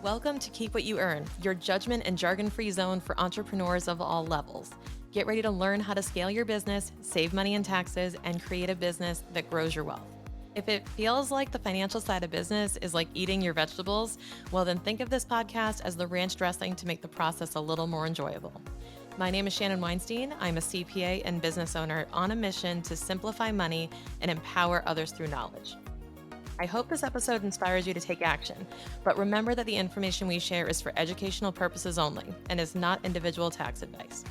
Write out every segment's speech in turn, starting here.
Welcome to Keep What You Earn, your judgment and jargon free zone for entrepreneurs of all levels. Get ready to learn how to scale your business, save money in taxes, and create a business that grows your wealth. If it feels like the financial side of business is like eating your vegetables, well, then think of this podcast as the ranch dressing to make the process a little more enjoyable. My name is Shannon Weinstein. I'm a CPA and business owner on a mission to simplify money and empower others through knowledge. I hope this episode inspires you to take action, but remember that the information we share is for educational purposes only and is not individual tax advice.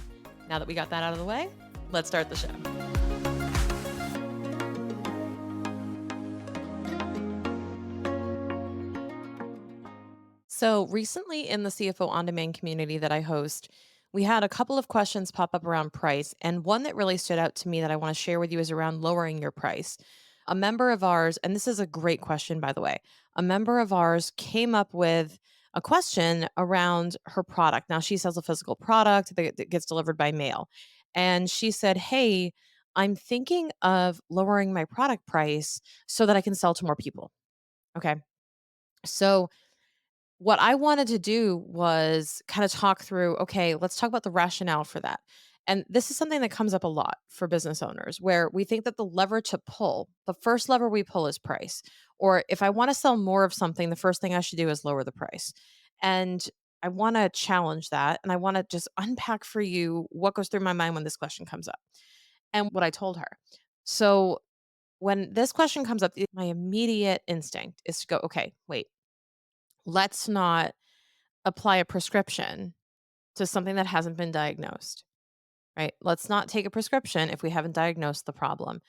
Now that we got that out of the way, let's start the show. So recently in the CFO On Demand community that I host, we had a couple of questions pop up around price, and one that really stood out to me that I want to share with you is around lowering your price. A member of ours, and this is a great question, by the way, a member of ours came up with a question around her product. Now, she sells a physical product that gets delivered by mail. And she said, "Hey, I'm thinking of lowering my product price so that I can sell to more people." Okay. So, what I wanted to do was kind of talk through, okay, let's talk about the rationale for that. And this is something that comes up a lot for business owners where we think that the lever to pull, the first lever we pull is price. Or if I want to sell more of something, the first thing I should do is lower the price. And I want to challenge that. And I want to just unpack for you what goes through my mind when this question comes up and what I told her. So when this question comes up, my immediate instinct is to go, okay, wait, let's not apply a prescription to something that hasn't been diagnosed, right? Let's not take a prescription if we haven't diagnosed the problem.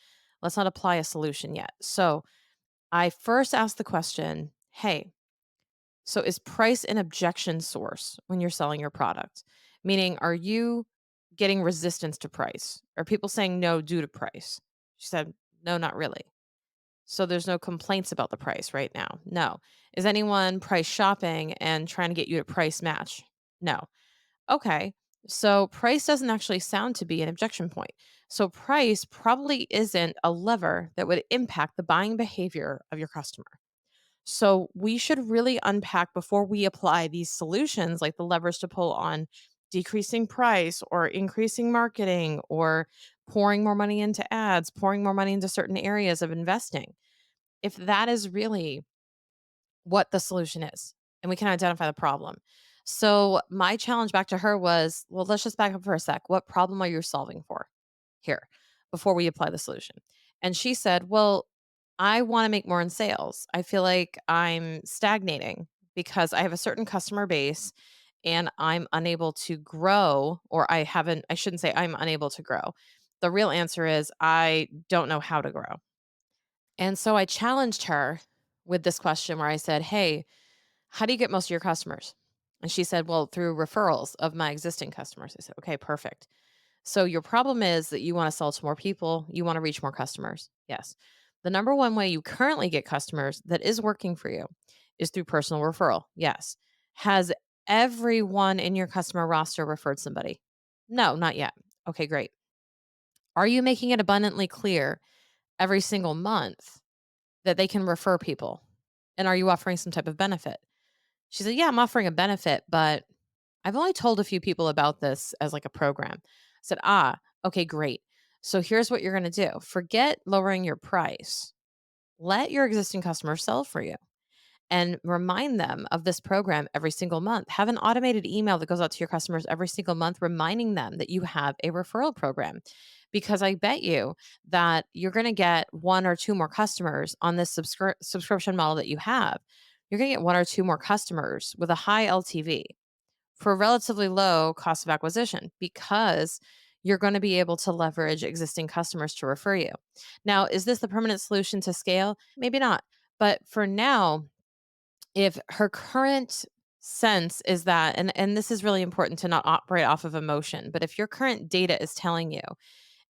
Let's not apply a solution yet. So I first asked the question, hey, so is price an objection source when you're selling your product? Meaning, are you getting resistance to price? Are people saying no due to price? She said, no, not really. So there's no complaints about the price right now. No. Is anyone price shopping and trying to get you to price match? No. Okay. So price doesn't actually sound to be an objection point. So price probably isn't a lever that would impact the buying behavior of your customer. So we should really unpack before we apply these solutions, like the levers to pull on decreasing price or increasing marketing or pouring more money into ads, pouring more money into certain areas of investing. If that is really what the solution is and we can identify the problem. So my challenge back to her was, well, let's just back up for a sec. What problem are you solving for here before we apply the solution? And she said, well, I want to make more in sales. I feel like I'm stagnating because I have a certain customer base and I'm unable to grow, or I shouldn't say I'm unable to grow. The real answer is I don't know how to grow. And so I challenged her with this question where I said, hey, how do you get most of your customers? And she said, well, through referrals of my existing customers. I said, okay, perfect. So your problem is that you want to sell to more people, you want to reach more customers. Yes. The number one way you currently get customers that is working for you is through personal referral. Yes. Has everyone in your customer roster referred somebody? No, not yet. Okay, great. Are you making it abundantly clear every single month that they can refer people? And are you offering some type of benefit? She said, yeah, I'm offering a benefit, but I've only told a few people about this as like a program. I said, okay, great. So here's what you're going to do. Forget lowering your price. Let your existing customers sell for you and remind them of this program every single month. Have an automated email that goes out to your customers every single month, reminding them that you have a referral program. Because I bet you that you're going to get one or two more customers on this subscription model that you have. You're going to get one or two more customers with a high LTV for a relatively low cost of acquisition because you're going to be able to leverage existing customers to refer you. Now, is this the permanent solution to scale? Maybe not. But for now, if her current sense is that, and this is really important to not operate off of emotion, but if your current data is telling you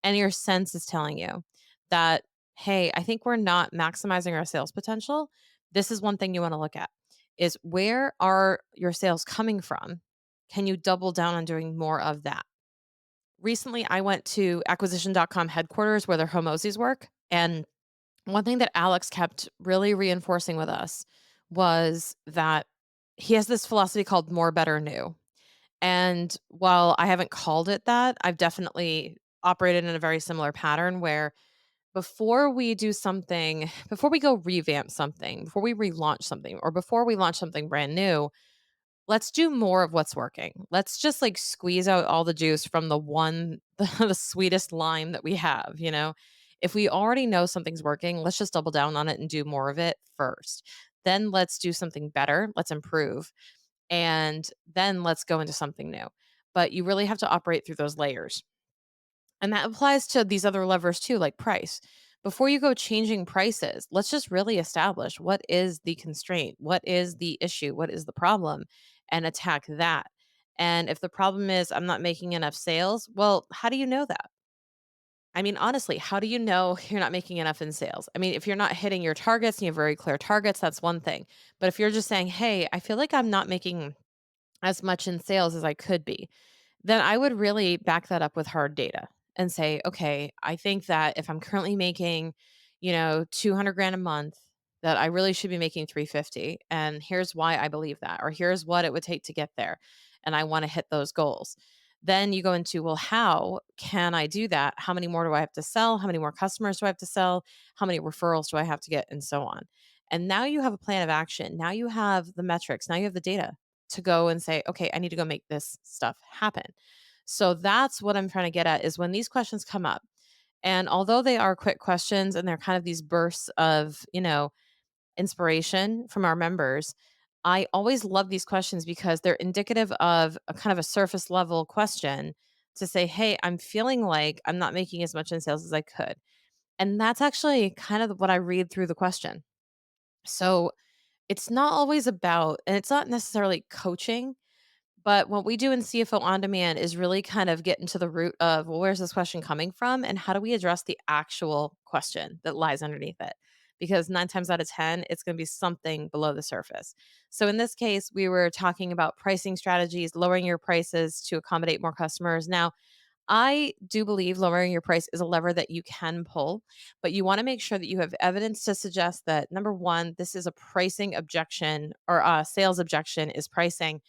and your sense is telling you that, hey, I think we're not maximizing our sales potential, this is one thing you want to look at is where are your sales coming from? Can you double down on doing more of that? Recently, I went to acquisition.com headquarters where their homosies work. And one thing that Alex kept really reinforcing with us was that he has this philosophy called more, better, new. And while I haven't called it that, I've definitely operated in a very similar pattern where before we do something, before we go revamp something, before we relaunch something, or before we launch something brand new, let's do more of what's working. Let's just like squeeze out all the juice from the one, the sweetest lime that we have, you know? If we already know something's working, let's just double down on it and do more of it first. Then let's do something better. Let's improve. And then let's go into something new. But you really have to operate through those layers. And that applies to these other levers too, like price. Before you go changing prices, let's just really establish what is the constraint, what is the issue, what is the problem, and attack that. And if the problem is I'm not making enough sales, well, how do you know that? I mean, honestly, how do you know you're not making enough in sales? I mean, if you're not hitting your targets and you have very clear targets, that's one thing. But if you're just saying, hey, I feel like I'm not making as much in sales as I could be, then I would really back that up with hard data and say, okay, I think that if I'm currently making, 200 grand a month, that I really should be making 350. And here's why I believe that, or here's what it would take to get there. And I want to hit those goals. Then you go into, well, how can I do that? How many more do I have to sell? How many more customers do I have to sell? How many referrals do I have to get? And so on. And now you have a plan of action. Now you have the metrics. Now you have the data to go and say, okay, I need to go make this stuff happen. So that's what I'm trying to get at is when these questions come up. And although they are quick questions and they're kind of these bursts of, inspiration from our members, I always love these questions because they're indicative of a kind of a surface level question to say, hey, I'm feeling like I'm not making as much in sales as I could. And that's actually kind of what I read through the question. So it's not always about, and it's not necessarily coaching, but what we do in CFO On Demand is really kind of get into the root of, well, where's this question coming from? And how do we address the actual question that lies underneath it? Because 9 times out of 10, it's going to be something below the surface. So in this case, we were talking about pricing strategies, lowering your prices to accommodate more customers. Now, I do believe lowering your price is a lever that you can pull, but you want to make sure that you have evidence to suggest that number one, this is a pricing objection or a sales objection is pricing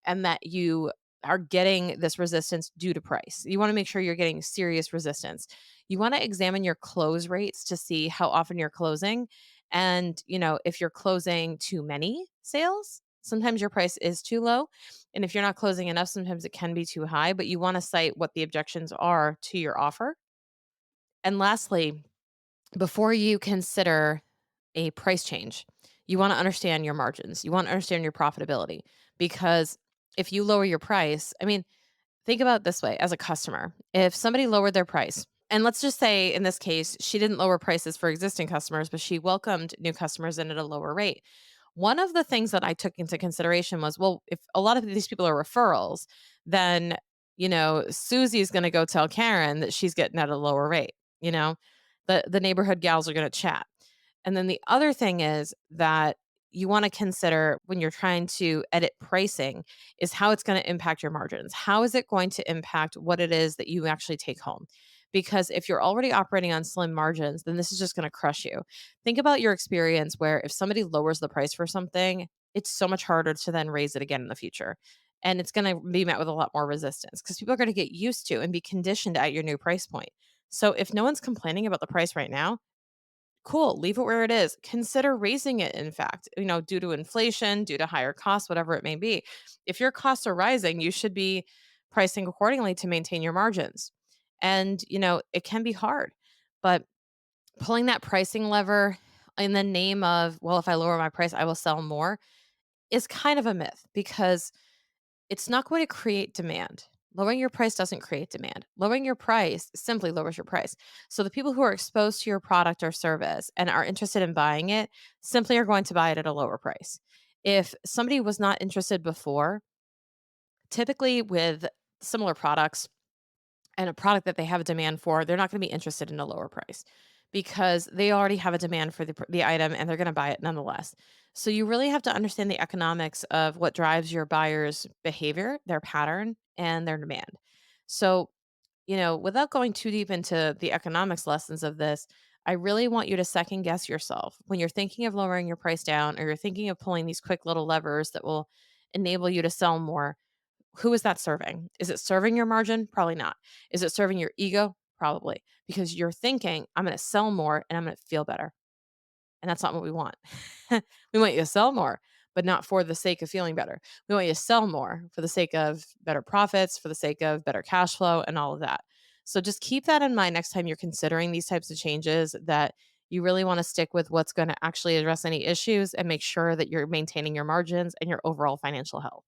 and that you are getting this resistance due to price. You want to make sure you're getting serious resistance. You want to examine your close rates to see how often you're closing. And, if you're closing too many sales, sometimes your price is too low. And if you're not closing enough, sometimes it can be too high, but you want to cite what the objections are to your offer. And lastly, before you consider a price change, you want to understand your margins. You want to understand your profitability because if you lower your price, I mean, think about it this way as a customer. If somebody lowered their price, and let's just say in this case, she didn't lower prices for existing customers, but she welcomed new customers in at a lower rate. One of the things that I took into consideration was, well, if a lot of these people are referrals, then, Susie is going to go tell Karen that she's getting at a lower rate, you know, the neighborhood gals are going to chat. And then the other thing is that you want to consider when you're trying to edit pricing is how it's going to impact your margins. How is it going to impact what it is that you actually take home? Because if you're already operating on slim margins, then this is just going to crush you. Think about your experience where if somebody lowers the price for something, it's so much harder to then raise it again in the future. And it's going to be met with a lot more resistance because people are going to get used to and be conditioned at your new price point. So if no one's complaining about the price right now, cool, leave it where it is. Consider raising it, in fact, due to inflation, due to higher costs, whatever it may be. If your costs are rising, you should be pricing accordingly to maintain your margins. And, it can be hard, but pulling that pricing lever in the name of, well, if I lower my price, I will sell more is kind of a myth because it's not going to create demand. Lowering your price doesn't create demand. Lowering your price simply lowers your price. So the people who are exposed to your product or service and are interested in buying it simply are going to buy it at a lower price. If somebody was not interested before, typically with similar products, and a product that they have a demand for, they're not going to be interested in a lower price because they already have a demand for the item and they're going to buy it nonetheless. So you really have to understand the economics of what drives your buyer's behavior, their pattern, and their demand. So, without going too deep into the economics lessons of this, I really want you to second guess yourself when you're thinking of lowering your price down or you're thinking of pulling these quick little levers that will enable you to sell more. Who is that serving? Is it serving your margin? Probably not. Is it serving your ego? Probably, because you're thinking, I'm going to sell more and I'm going to feel better. And that's not what we want. We want you to sell more, but not for the sake of feeling better. We want you to sell more for the sake of better profits, for the sake of better cash flow, and all of that. So just keep that in mind next time you're considering these types of changes, that you really want to stick with what's going to actually address any issues and make sure that you're maintaining your margins and your overall financial health.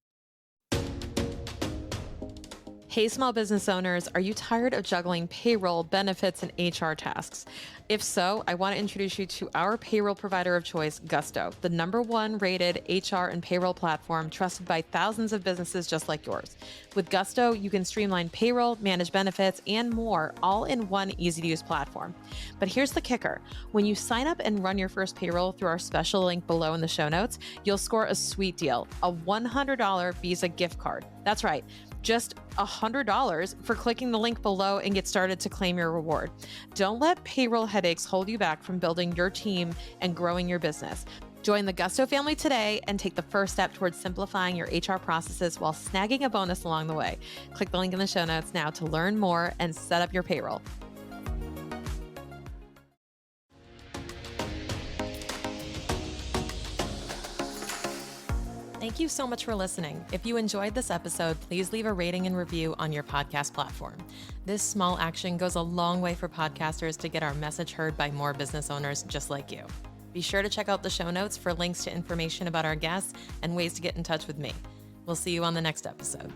Hey, small business owners, are you tired of juggling payroll, benefits, and HR tasks? If so, I want to introduce you to our payroll provider of choice, Gusto, the #1 rated HR and payroll platform trusted by thousands of businesses just like yours. With Gusto, you can streamline payroll, manage benefits, and more, all in one easy-to-use platform. But here's the kicker. When you sign up and run your first payroll through our special link below in the show notes, you'll score a sweet deal, a $100 Visa gift card. That's right. Just $100 for clicking the link below and get started to claim your reward. Don't let payroll headaches hold you back from building your team and growing your business. Join the Gusto family today and take the first step towards simplifying your HR processes while snagging a bonus along the way. Click the link in the show notes now to learn more and set up your payroll. Thank you so much for listening. If you enjoyed this episode, please leave a rating and review on your podcast platform. This small action goes a long way for podcasters to get our message heard by more business owners just like you. Be sure to check out the show notes for links to information about our guests and ways to get in touch with me. We'll see you on the next episode.